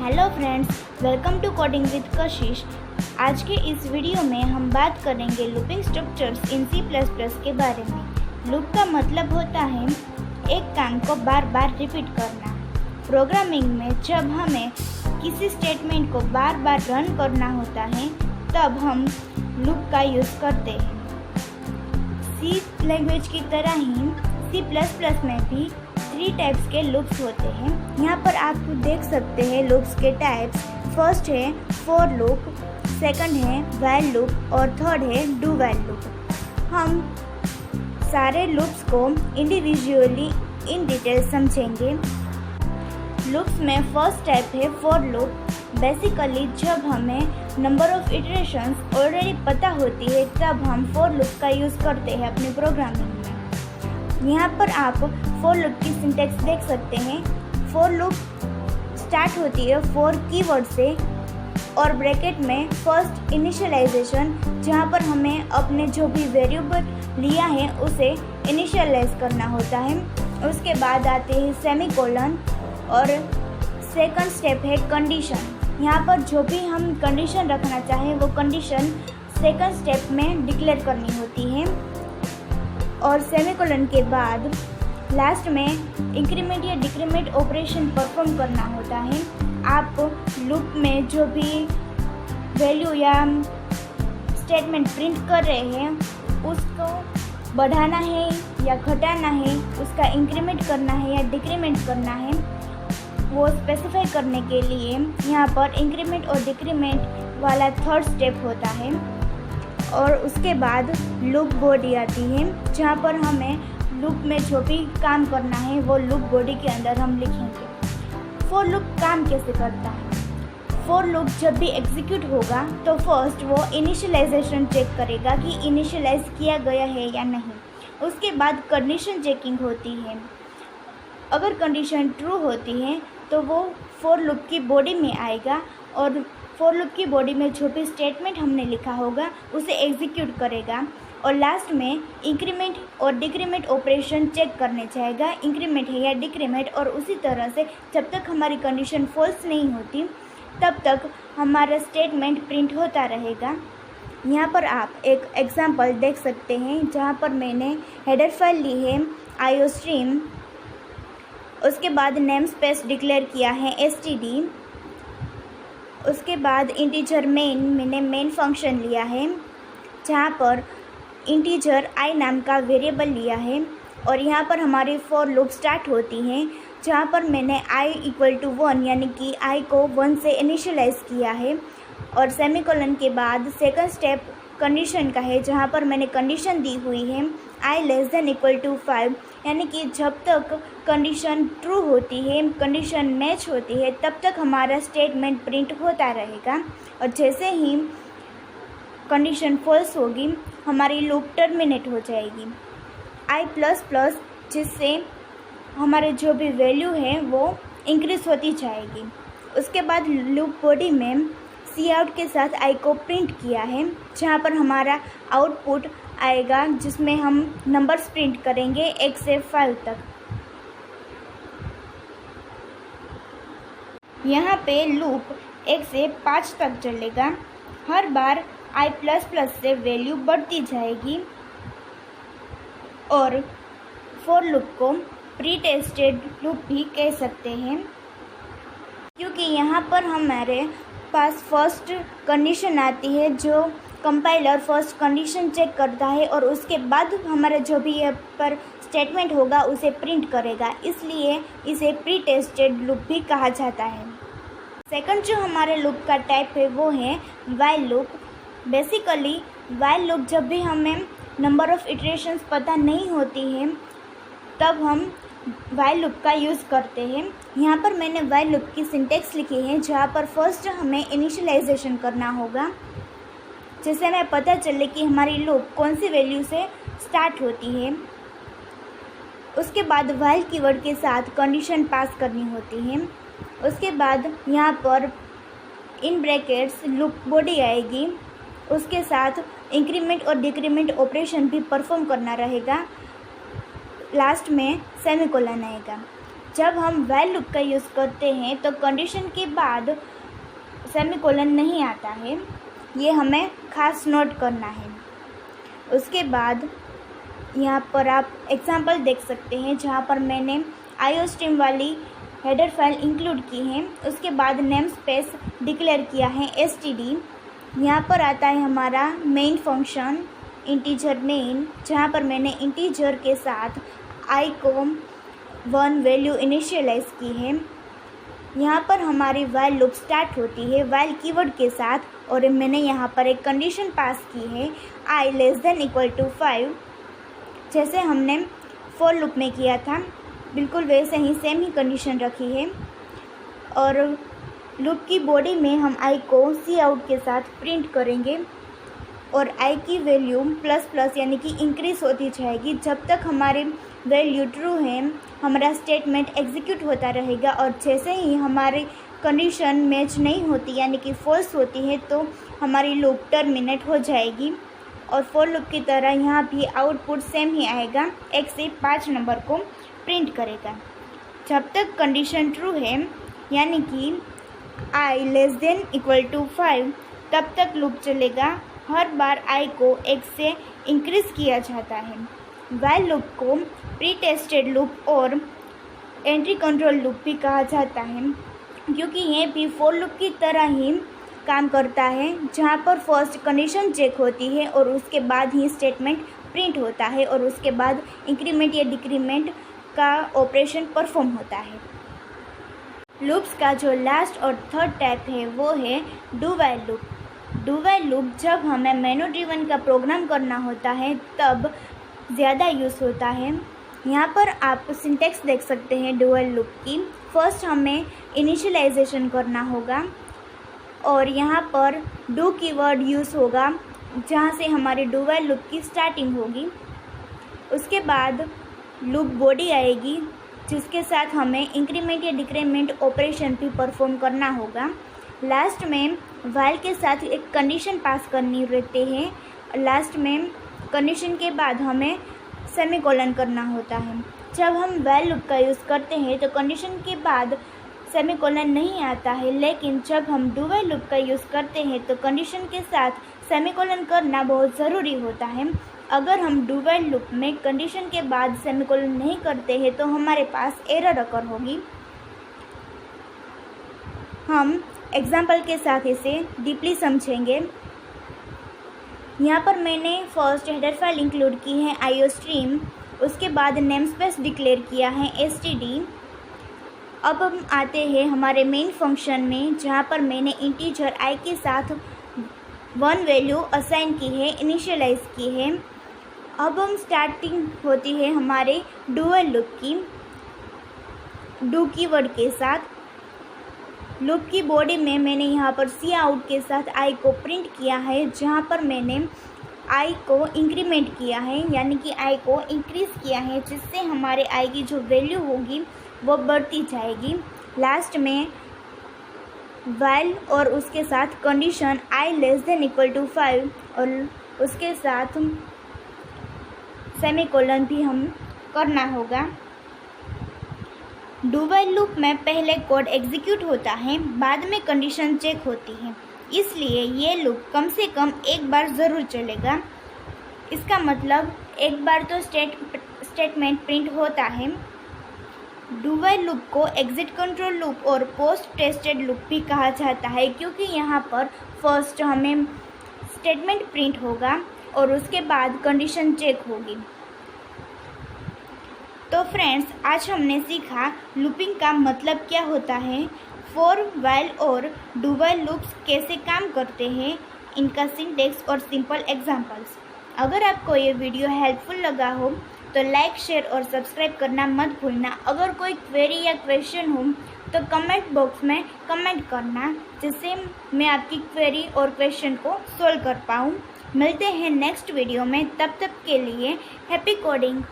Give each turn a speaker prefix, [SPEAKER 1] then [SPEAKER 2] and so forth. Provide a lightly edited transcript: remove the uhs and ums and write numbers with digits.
[SPEAKER 1] Hello friends, welcome to coding with Kashish. आज के इस वीडियो में हम बात करेंगे लूपिंग स्ट्रक्चर्स इन C++ के बारे में। लूप का मतलब होता है एक काम को बार बार रिपीट करना। प्रोग्रामिंग में जब हमें किसी स्टेटमेंट को बार बार रन करना होता है तब हम लूप का यूज़ करते हैं। C लैंग्वेज की तरह ही C++ में भी 3 टाइप्स के लूप्स होते हैं। यहाँ पर आप देख सकते हैं लूप्स के टाइप्स। फर्स्ट है फॉर लूप, सेकंड है व्हाइल लूप और थर्ड है डू व्हाइल लूप। हम सारे लूप्स को इंडिविजुअली इन डिटेल समझेंगे। लूप्स में फर्स्ट टाइप है फॉर लूप। बेसिकली जब हमें नंबर ऑफ इटरेशंस ऑलरेडी पता होती है तब हम फॉर लूप का यूज़ करते हैं अपने प्रोग्रामिंग में। यहाँ पर आप फॉर लूप की सिंटैक्स देख सकते हैं। फॉर लूप स्टार्ट होती है फॉर कीवर्ड से और ब्रैकेट में फर्स्ट इनिशियलाइजेशन, जहाँ पर हमें अपने जो भी वेरिएबल लिया है उसे इनिशियलाइज करना होता है। उसके बाद आते हैं सेमीकोलन और सेकंड स्टेप है कंडीशन। यहाँ पर जो भी हम कंडीशन रखना चाहें वो कंडीशन सेकंड स्टेप में डिक्लेयर करनी होती है। और सेमीकोलन के बाद लास्ट में इंक्रीमेंट या डिक्रीमेंट ऑपरेशन परफॉर्म करना होता है। आप लूप में जो भी वैल्यू या स्टेटमेंट प्रिंट कर रहे हैं उसको बढ़ाना है या घटाना है, उसका इंक्रीमेंट करना है या डिक्रीमेंट करना है, वो स्पेसिफाई करने के लिए यहाँ पर इंक्रीमेंट और डिक्रीमेंट वाला थर्ड स्टेप होता है। और उसके बाद लूप बॉडी आती है, जहाँ पर हमें लूप में जो भी काम करना है वो लूप बॉडी के अंदर हम लिखेंगे। फॉर लूप काम कैसे करता है? फॉर लूप जब भी एग्जीक्यूट होगा तो फर्स्ट वो इनिशियलाइजेशन चेक करेगा कि इनिशियलाइज किया गया है या नहीं। उसके बाद कंडीशन चेकिंग होती है। अगर कंडीशन ट्रू होती है तो वो फॉर लूप की बॉडी में आएगा और फॉर लूप की बॉडी में जो भी स्टेटमेंट हमने लिखा होगा उसे एग्जीक्यूट करेगा। और लास्ट में इंक्रीमेंट और डिक्रीमेंट ऑपरेशन चेक करने जाएगा, इंक्रीमेंट है या डिक्रीमेंट। और उसी तरह से जब तक हमारी कंडीशन फॉल्स नहीं होती तब तक हमारा स्टेटमेंट प्रिंट होता रहेगा। यहाँ पर आप एक एग्जांपल देख सकते हैं, जहाँ पर मैंने हेडर फाइल ली है iostream। उसके बाद नेम स्पेस डिक्लेयर किया है std। उसके बाद इंटीजर मैंने मेन फंक्शन लिया है, जहाँ पर इंटीजर i नाम का वेरिएबल लिया है। और यहाँ पर हमारी फॉर लूप स्टार्ट होती है, जहाँ पर मैंने i = 1 यानी कि i को 1 से इनिशियलाइज किया है। और सेमीकोलन के बाद सेकंड स्टेप कंडीशन का है, जहाँ पर मैंने कंडीशन दी हुई है i <= 5, यानी कि जब तक कंडीशन ट्रू होती है, कंडीशन मैच होती है, तब तक हमारा स्टेटमेंट प्रिंट होता रहेगा। और जैसे ही कंडीशन फॉल्स होगी हमारी लूप टर्मिनेट हो जाएगी। i++, जिससे हमारे जो भी वैल्यू है वो इंक्रीज होती जाएगी। उसके बाद लूप बॉडी में cout के साथ i को प्रिंट किया है, जहाँ पर हमारा आउटपुट आएगा जिसमें हम नंबर्स प्रिंट करेंगे 1 से 5 तक। यहाँ पे लूप 1 से 5 तक चलेगा। हर बार i++ से वैल्यू बढ़ती जाएगी। और फॉर लूप को प्री टेस्टेड लूप भी कह सकते हैं, क्योंकि यहाँ पर हमारे पास फर्स्ट कंडीशन आती है, जो कंपाइलर फर्स्ट कंडीशन चेक करता है और उसके बाद हमारा जो भी यहाँ पर स्टेटमेंट होगा उसे प्रिंट करेगा। इसलिए इसे प्री टेस्टेड लूप भी कहा जाता है। सेकंड जो हमारे लूप का टाइप है वो है while loop. Basically while loop जब भी हमें नंबर ऑफ़ इटरेशंस पता नहीं होती है तब हम व्हाइल लूप का यूज़ करते हैं। यहाँ पर मैंने व्हाइल लूप की सिंटैक्स लिखी है, जहाँ पर फर्स्ट हमें इनिशियलाइजेशन करना होगा, जिससे हमें पता चले कि हमारी लूप कौन सी वैल्यू से स्टार्ट होती है। उसके बाद व्हाइल कीवर्ड के साथ कंडीशन पास करनी होती है। उसके बाद यहाँ पर इन ब्रैकेट्स लूप बॉडी आएगी, उसके साथ इंक्रीमेंट और डिक्रीमेंट ऑपरेशन भी परफॉर्म करना रहेगा। लास्ट में सेमीकोलन आएगा। जब हम व्हाइल लूप का यूज़ करते हैं तो कंडीशन के बाद सेमीकोलन नहीं आता है, ये हमें खास नोट करना है। उसके बाद यहाँ पर आप एग्जांपल देख सकते हैं जहाँ पर मैंने आईओस्ट्रीम वाली हेडर फाइल इंक्लूड की है। उसके बाद नेम स्पेस डिक्लेयर किया है std। यहाँ पर आता है हमारा मेन फंक्शन इंटीजर मेन, जहाँ पर मैंने इंटीजर के साथ i को 1 वैल्यू इनिशियलाइज की है। यहाँ पर हमारी व्हाइल लूप स्टार्ट होती है व्हाइल कीवर्ड के साथ, और मैंने यहाँ पर एक कंडीशन पास की है i <= 5, जैसे हमने फॉर लूप में किया था बिल्कुल वैसे ही सेम ही कंडीशन रखी है। और लूप की बॉडी में हम i को cout के साथ प्रिंट करेंगे और i की वैल्यू प्लस प्लस यानी कि इंक्रीज होती जाएगी। जब तक हमारी वैल्यू ट्रू है हमारा स्टेटमेंट एग्जीक्यूट होता रहेगा, और जैसे ही हमारी कंडीशन मैच नहीं होती यानी कि फॉल्स होती है तो हमारी लूप टर्मिनेट हो जाएगी। और फॉर लूप की तरह यहाँ भी आउटपुट सेम ही आएगा, 1 से 5 नंबर को प्रिंट करेगा। जब तक कंडीशन ट्रू है यानी कि i <= 5 तब तक लूप चलेगा। हर बार i को 1 से इंक्रीज़ किया जाता है। व्हाइल लूप को प्री टेस्टेड लूप और एंट्री कंट्रोल लूप भी कहा जाता है, क्योंकि ये भी फॉर लूप की तरह ही काम करता है, जहाँ पर फर्स्ट कंडीशन चेक होती है और उसके बाद ही स्टेटमेंट प्रिंट होता है और उसके बाद इंक्रीमेंट या डिक्रीमेंट का ऑपरेशन परफॉर्म होता है। लूप्स का जो लास्ट और थर्ड टाइप है वो है do while loop. Do while loop जब हमें मेनू ड्रिवन का प्रोग्राम करना होता है तब ज़्यादा यूज़ होता है। यहाँ पर आप सिंटेक्स देख सकते हैं डू व्हाइल लूप की। फर्स्ट हमें इनिशियलाइजेशन करना होगा और यहाँ पर डू कीवर्ड यूज़ होगा, जहाँ से हमारी डू व्हाइल लूप की स्टार्टिंग होगी। उसके बाद लूप बॉडी आएगी जिसके साथ हमें इंक्रीमेंट या डिक्रीमेंट ऑपरेशन भी परफॉर्म करना होगा। लास्ट में व्हाइल के साथ एक कंडीशन पास करनी रहती है। लास्ट में कंडीशन के बाद हमें सेमीकोलन करना होता है। जब हम व्हाइल लूप का यूज़ करते हैं तो कंडीशन के बाद सेमीकोलन नहीं आता है, लेकिन जब हम डू व्हाइल लूप का यूज़ करते हैं तो कंडीशन के साथ सेमीकोलन करना बहुत ज़रूरी होता है। अगर हम डू व्हाइल लूप में कंडीशन के बाद सेमीकोलन नहीं करते हैं तो हमारे पास एरर अकर होगी। हम एग्जाम्पल के साथ इसे डीपली समझेंगे। यहाँ पर मैंने फर्स्ट हेडर फाइल इंक्लूड की है आईओस्ट्रीम, उसके बाद नेम स्पेस डिक्लेयर किया है std। अब हम आते हैं हमारे मेन फंक्शन में, जहाँ पर मैंने इंटीजर i के साथ 1 वैल्यू असाइन की है, इनिशियलाइज की है। अब हम स्टार्टिंग होती है हमारे डू व्हाइल लूप की डू कीवर्ड के साथ। लूप की बॉडी में मैंने यहाँ पर cout के साथ i को प्रिंट किया है, जहाँ पर मैंने i को इंक्रीमेंट किया है यानी कि i को इंक्रीज़ किया है, जिससे हमारे i की जो वैल्यू होगी वो बढ़ती जाएगी। लास्ट में व्हाइल और उसके साथ कंडीशन i <= 5 और उसके साथ सेमीकोलन भी हम करना होगा। डू व्हाइल लूप में पहले कोड एग्जीक्यूट होता है, बाद में कंडीशन चेक होती है, इसलिए ये लूप कम से कम एक बार ज़रूर चलेगा। इसका मतलब एक बार तो स्टेटमेंट प्रिंट होता है। डू व्हाइल लूप को एग्जिट कंट्रोल लूप और पोस्ट टेस्टेड लूप भी कहा जाता है, क्योंकि यहाँ पर फर्स्ट हमें स्टेटमेंट प्रिंट होगा और उसके बाद कंडीशन चेक होगी। तो फ्रेंड्स, आज हमने सीखा लूपिंग का मतलब क्या होता है, फॉर व्हाइल और डू व्हाइल लूप्स कैसे काम करते हैं, इनका सिंटेक्स और सिंपल एग्जांपल्स। अगर आपको ये वीडियो हेल्पफुल लगा हो तो लाइक, शेयर और सब्सक्राइब करना मत भूलना। अगर कोई क्वेरी या क्वेश्चन हो तो कमेंट बॉक्स में कमेंट करना, जिससे मैं आपकी क्वेरी और क्वेश्चन को सॉल्व कर पाऊँ। मिलते हैं नेक्स्ट वीडियो में, तब तक के लिए हैप्पी कोडिंग।